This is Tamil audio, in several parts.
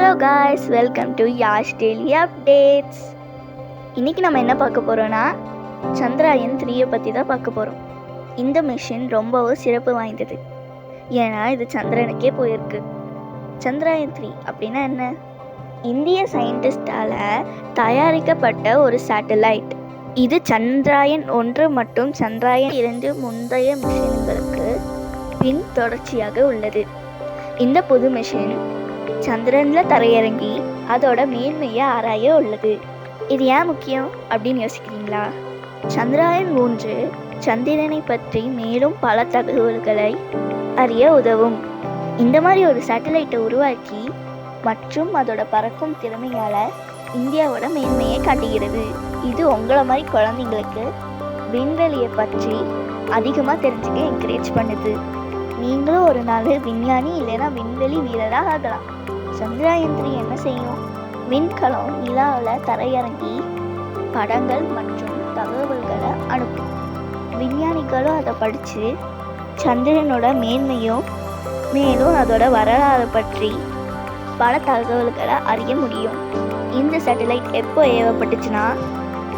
Hello guys, welcome to Yash daily updates. இன்றைக்கி நம்ம என்ன பார்க்க போகிறோன்னா சந்திராயன் 3 பற்றி தான் பார்க்க போகிறோம். இந்த மிஷின் ரொம்பவும் சிறப்பு வாய்ந்தது. ஏன்னா இது சந்திரனுக்கே போயிருக்கு. சந்திராயன் 3 அப்படின்னா என்ன? இந்திய சயின்டிஸ்டால் தயாரிக்கப்பட்ட ஒரு சேட்டலைட். இது சந்திராயன் 1 மற்றும் சந்திராயன் 2 முந்தைய மிஷின்களுக்கு பின் தொடர்ச்சியாக உள்ளது. இந்த புது மிஷின் சந்திரனில் தரையிறங்கி அதோட மேன்மையை ஆராய உள்ளது. இது ஏன் முக்கியம் அப்படின்னு யோசிக்கிறீங்களா? சந்திராயன் 3 சந்திரனை பற்றி மேலும் பல தகவல்களை அறிய உதவும். இந்த மாதிரி ஒரு சேட்டலைட்டை உருவாக்கி மற்றும் அதோட பறக்கும் திறமையால் இந்தியாவோட மேன்மையை காட்டுகிறது. இது உங்களை மாதிரி குழந்தைங்களுக்கு விண்வெளியை பற்றி அதிகமாக தெரிஞ்சுக்க என்கரேஜ் பண்ணுது. நீங்களும் ஒரு நாள் விஞ்ஞானி இல்லைன்னா விண்வெளி வீரராக ஆகலாம். சந்திராயன் 3 என்ன செய்யும்? விண்கலம் நிலாவில் தரையிறங்கி படங்கள் மற்றும் தகவல்களை அனுப்பும். விஞ்ஞானிகளும் அதை படித்து சந்திரனோட மேன்மையும் மேலும் அதோட வரலாறு பற்றி பல தகவல்களை அறிய முடியும். இந்த சேட்டலைட் எப்போ ஏவப்பட்டுச்சுன்னா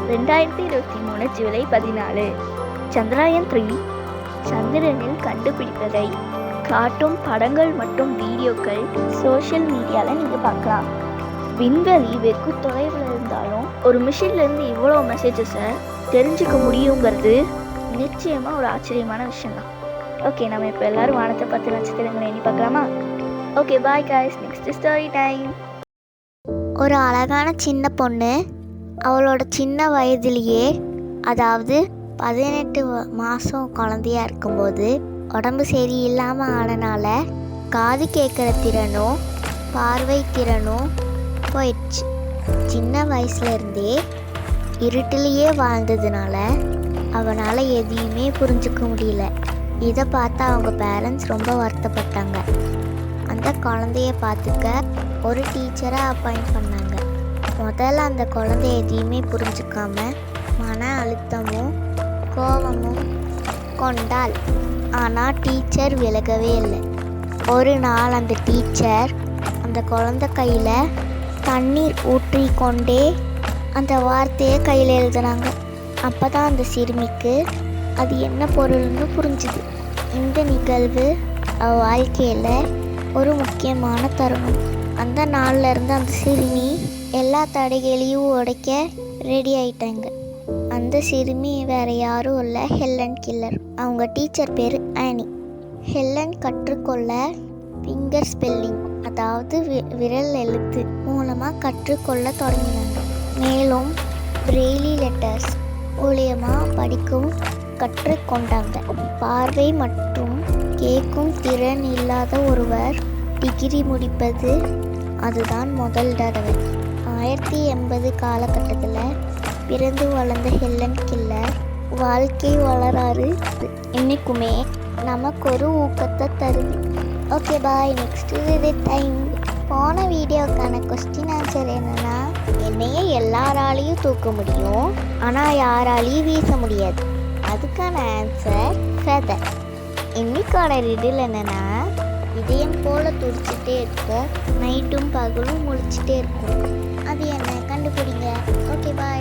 2023 ஜூலை 14. சந்திராயன் 3 சந்திரனில் கண்டுபிடித்ததை காட்டும் படங்கள் மற்றும் வீடியோக்கள் சோஷியல் மீடியாவில் நீங்கள் பார்க்கலாம். விண்வெளி வெகு தொலைவில் இருந்தாலும் ஒரு மிஷின்லேருந்து இவ்வளோ மெசேஜஸை தெரிஞ்சுக்க முடியுங்கிறது நிச்சயமாக ஒரு ஆச்சரியமான விஷயம்தான். ஓகே, நம்ம இப்போ எல்லோரும் வானத்தை பார்த்து நட்சத்திரங்களை எண்ணி பார்க்கலாமா? Okay, bye guys. Next story time. ஒரு அழகான சின்ன பொண்ணு அவளோட சின்ன வயதிலேயே, அதாவது 18 மாதம் குழந்தையாக இருக்கும்போது உடம்பு சரியில்லாமல் ஆனனால காது கேட்குற திறனும் பார்வை திறனும் போயிடுச்சு. சின்ன வயசுலேருந்தே இருட்டிலேயே வாழ்ந்ததுனால அவனால் எதையுமே புரிஞ்சுக்க முடியல. இதை பார்த்து அவங்க பேரண்ட்ஸ் ரொம்ப வருத்தப்பட்டாங்க. அந்த குழந்தைய பார்த்துக்க ஒரு டீச்சரை அப்பாயிண்ட் பண்ணாங்க. முதல்ல அந்த குழந்தை எதையுமே புரிஞ்சுக்காம மன அழுத்தமும் கோபமும் கொண்டாள். ஆனால் டீச்சர் விலகவே இல்லை. ஒரு நாள் அந்த டீச்சர் அந்த குழந்தை கையில் தண்ணீர் ஊற்றி கொண்டே அந்த வார்த்தையை கையில் எழுதுனாங்க. அப்போ தான் அந்த சிறுமிக்கு அது என்ன பொருள்னு புரிஞ்சுது. இந்த நிகழ்வு அவ வாழ்க்கையில் ஒரு முக்கியமான தருணம். அந்த நாளில் இருந்து அந்த சிறுமி எல்லா தடைகளையும் உடைக்க ரெடி ஆயிட்டாங்க. அந்த சிறுமி வேறு யாரும் இல்லை, ஹெலன் கில்லர். அவங்க டீச்சர் பேர் ஆனி. ஹெலன் கற்றுக்கொள்ள ஃபிங்கர் ஸ்பெல்லிங், அதாவது விரல் எழுத்து மூலமாக கற்றுக்கொள்ள தொடங்கினாங்க. மேலும் பிரெய்லி லெட்டர்ஸ் மூலியமாக படிக்கவும் கற்றுக்கொண்டாங்க. பார்வை மற்றும் கேட்கும் திறன் இல்லாத ஒருவர் டிகிரி முடிப்பது அதுதான் முதல் தடவை. 1980 காலகட்டத்தில் பிறந்து வளர்ந்த ஹெலன் கில்லர் வாழ்க்கை வளராறு இன்னைக்குமே நமக்கு ஒரு ஊக்கத்தை தருது. Okay bye. நெக்ஸ்ட் இது டைம். போன வீடியோக்கான கொஸ்டின் ஆன்சர் என்னன்னா, என்னையே எல்லாராலையும் தூக்க முடியும் ஆனால் யாராலையும் வீச முடியாது. அதுக்கான ஆன்சர் ஃபெதர். இன்னைக்கான ரிடில் என்னன்னா, இதயம் போல துடிச்சிட்டே இருக்கும், நைட்டும் பகலும் முழிச்சிட்டே இருக்கும். அது என்ன? கண்டுபிடிங்க. Okay bye.